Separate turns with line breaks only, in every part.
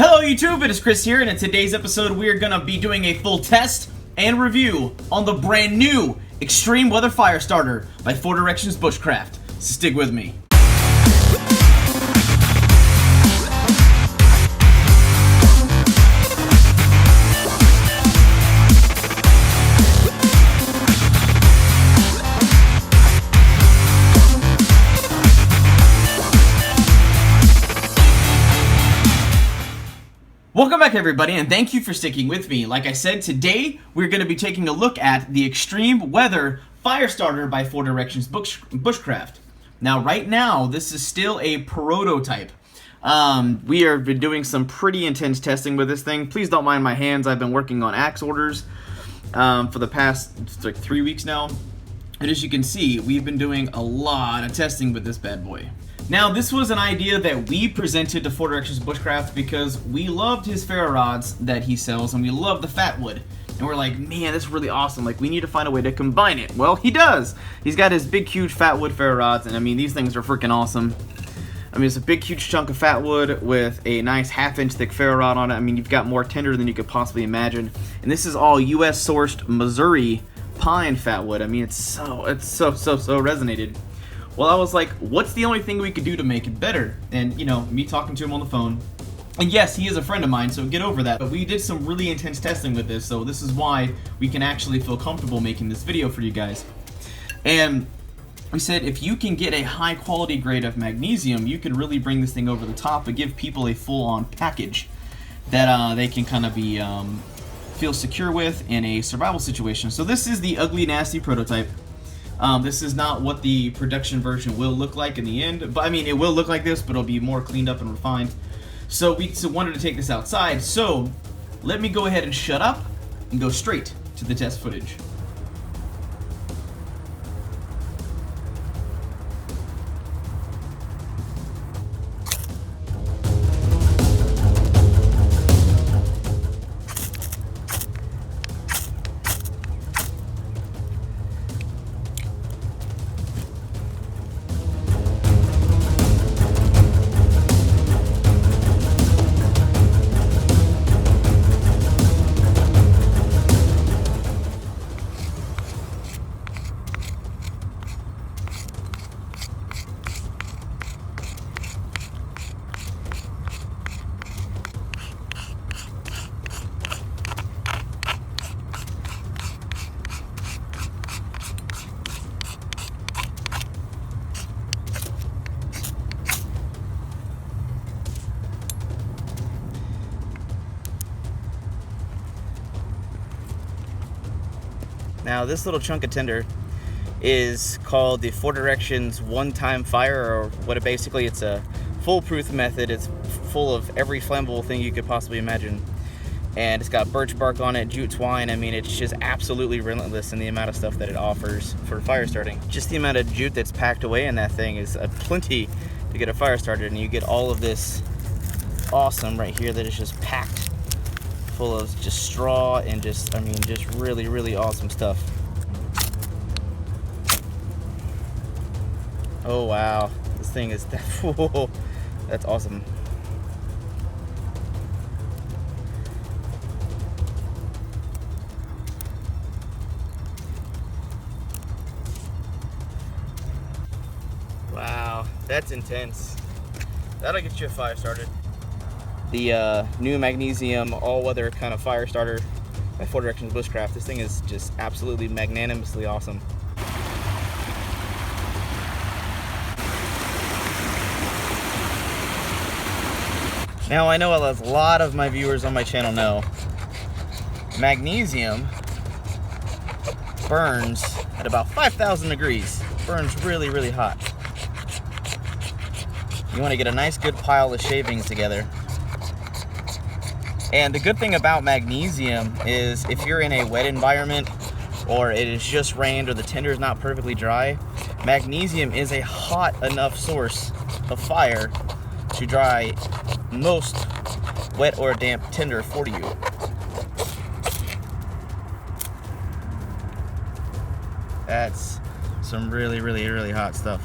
Hello YouTube, it is Chris here, and in today's episode we are going to be doing a full test and review on the brand new Extreme Weather Firestarter by 4 Directions Bushcraft. So stick with me. Welcome back everybody, and thank you for sticking with me. Like I said, today we're going to be taking a look at the Extreme Weather Firestarter by 4 Directions Bushcraft. Now right now, this is still a prototype. We have been doing some pretty intense testing with this thing. Please don't mind my hands, I've been working on axe orders for the past like 3 weeks now. And as you can see, we've been doing a lot of testing with this bad boy. Now, this was an idea that we presented to 4 Directions Bushcraft because we loved his ferro rods that he sells, and we love the FATWOOD. And we're like, man, this is really awesome. Like, we need to find a way to combine it. Well, he does. He's got his big, huge FATWOOD ferro rods, and I mean, these things are freaking awesome. I mean, it's a big, huge chunk of FATWOOD with a nice half-inch thick ferro rod on it. I mean, you've got more tender than you could possibly imagine. And this is all U.S.-sourced Missouri pine FATWOOD. I mean, it's so resonated. Well, I was like, what's the only thing we could do to make it better? And, you know, me talking to him on the phone. And yes, he is a friend of mine, so get over that. But we did some really intense testing with this, so this is why we can actually feel comfortable making this video for you guys. And we said, if you can get a high quality grade of magnesium, you can really bring this thing over the top and give people a full-on package that they can kind of be feel secure with in a survival situation. So this is the ugly, nasty prototype. This is not what the production version will look like in the end, but I mean, it will look like this, but it'll be more cleaned up and refined. So we wanted to take this outside, so let me go ahead and shut up and go straight to the test footage. Now this little chunk of tinder is called the 4 Directions one-time fire, or what basically it's a foolproof method. It's full of every flammable thing you could possibly imagine. And it's got birch bark on it, jute twine. I mean, it's just absolutely relentless in the amount of stuff that it offers for fire starting. Just the amount of jute that's packed away in that thing is plenty to get a fire started, and you get all of this awesome right here that is just packed full of just straw and just, I mean, just really, really awesome stuff. Oh wow, this thing is, that's awesome. Wow, that's intense. That'll get you a fire started. The new Magnesium all-weather kind of fire starter by 4 Directions Bushcraft. This thing is just absolutely magnanimously awesome. Now I know, as a lot of my viewers on my channel know, magnesium burns at about 5,000 degrees. Burns really, really hot. You want to get a nice good pile of shavings together. And the good thing about magnesium is if you're in a wet environment, or it has just rained, or the tinder is not perfectly dry, magnesium is a hot enough source of fire to dry most wet or damp tinder for you. That's some really, really, really hot stuff.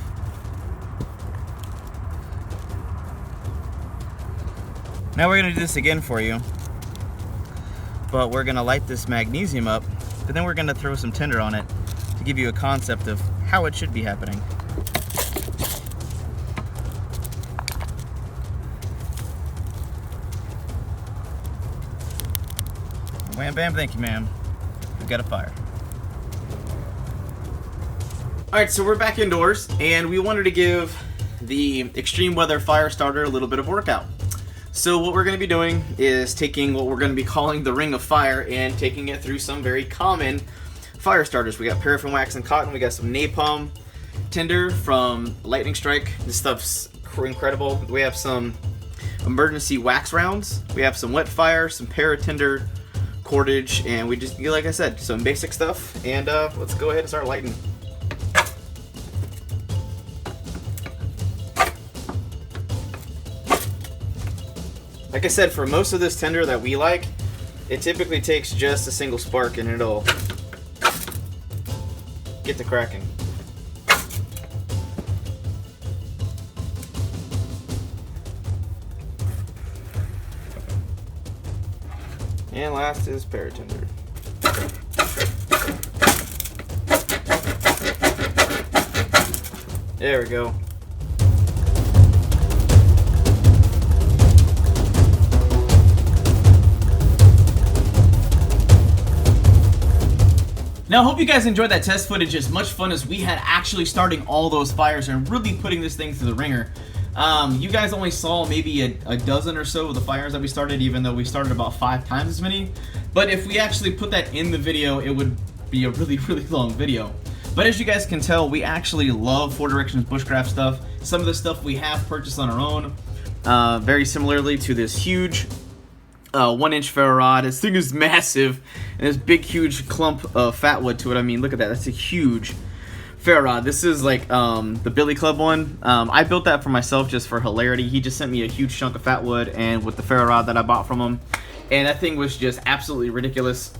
Now we're gonna do this again for you, but we're gonna light this magnesium up, but then we're gonna throw some tinder on it to give you a concept of how it should be happening. Wham bam, thank you ma'am. We've got a fire. Alright, so we're back indoors, and we wanted to give the extreme weather fire starter a little bit of workout. So what we're going to be doing is taking what we're going to be calling the ring of fire and taking it through some very common fire starters. We got paraffin wax and cotton, we got some napalm tinder from Lightning Strike. This stuff's incredible. We have some emergency wax rounds, we have some wet fire, some para tinder, cordage, and we just, like I said, some basic stuff. And let's go ahead and start lighting. Like I said, for most of this tinder that we like, it typically takes just a single spark and it'll get to cracking. And last is paratinder. There we go. Now, I hope you guys enjoyed that test footage as much fun as we had actually starting all those fires and really putting this thing through the ringer. You guys only saw maybe a dozen or so of the fires that we started, even though we started about 5 times as many. But if we actually put that in the video, it would be a really, really long video. But as you guys can tell, we actually love 4 Directions bushcraft stuff. Some of the stuff we have purchased on our own, very similarly to this huge 1-inch ferro rod. This thing is massive, and this big huge clump of fatwood to it. I mean, look at that, that's a huge ferro rod. This is like the Billy Club one. I built that for myself just for hilarity. He just sent me a huge chunk of fatwood and with the ferro rod that I bought from him, and that thing was just absolutely ridiculous.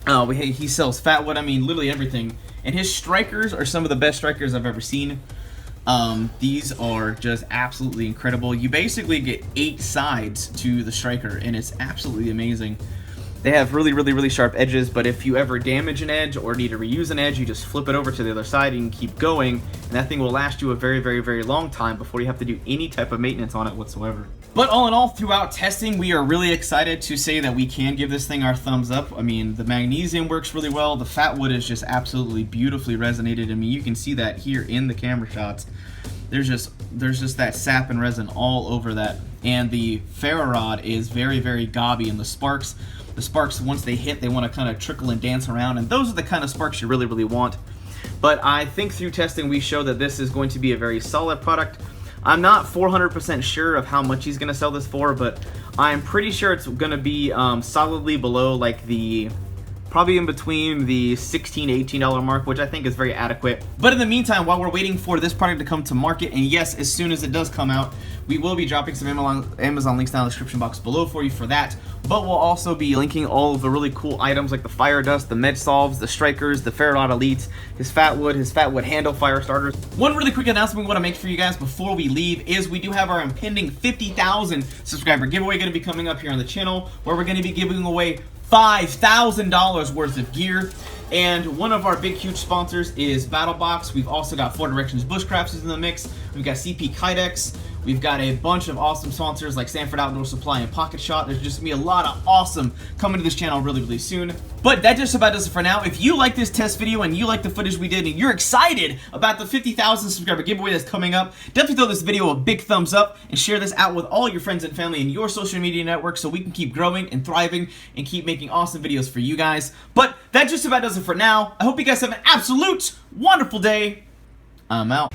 He sells fatwood, I mean literally everything, and his strikers are some of the best strikers I've ever seen. These are just absolutely incredible. You basically get 8 sides to the striker, and it's absolutely amazing. They have really, really, really sharp edges, but if you ever damage an edge or need to reuse an edge, you just flip it over to the other side and keep going, and that thing will last you a very, very, very long time before you have to do any type of maintenance on it whatsoever. But all in all, throughout testing, we are really excited to say that we can give this thing our thumbs up. I mean, the magnesium works really well. The fatwood is just absolutely beautifully resonated. I mean, you can see that here in the camera shots. There's just that sap and resin all over that. And the ferro rod is very, very gobby, and the sparks, once they hit, they want to kind of trickle and dance around, and those are the kind of sparks you really, really want. But I think through testing, we show that this is going to be a very solid product. I'm not 400% sure of how much he's going to sell this for, but I'm pretty sure it's going to be solidly below like the probably in between the $16 to $18 mark, which I think is very adequate. But in the meantime, while we're waiting for this product to come to market, and yes, as soon as it does come out, we will be dropping some Amazon links down in the description box below for you for that. But we'll also be linking all of the really cool items like the fire dust, the med solves, the strikers, the Ferro Rod Elites, his fatwood handle fire starters. One really quick announcement we want to make for you guys before we leave is we do have our impending 50,000 subscriber giveaway going to be coming up here on the channel, where we're going to be giving away $5,000 worth of gear. And one of our big huge sponsors is BattleBox. We've also got 4 Directions Bushcrafters in the mix. We've got CP Kydex. We've got a bunch of awesome sponsors like Sanford Outdoor Supply and Pocket Shot. There's just gonna be a lot of awesome coming to this channel really, really soon. But that just about does it for now. If you like this test video and you like the footage we did and you're excited about the 50,000 subscriber giveaway that's coming up, definitely throw this video a big thumbs up and share this out with all your friends and family in your social media network so we can keep growing and thriving and keep making awesome videos for you guys. But that just about does it for now. I hope you guys have an absolute wonderful day. I'm out.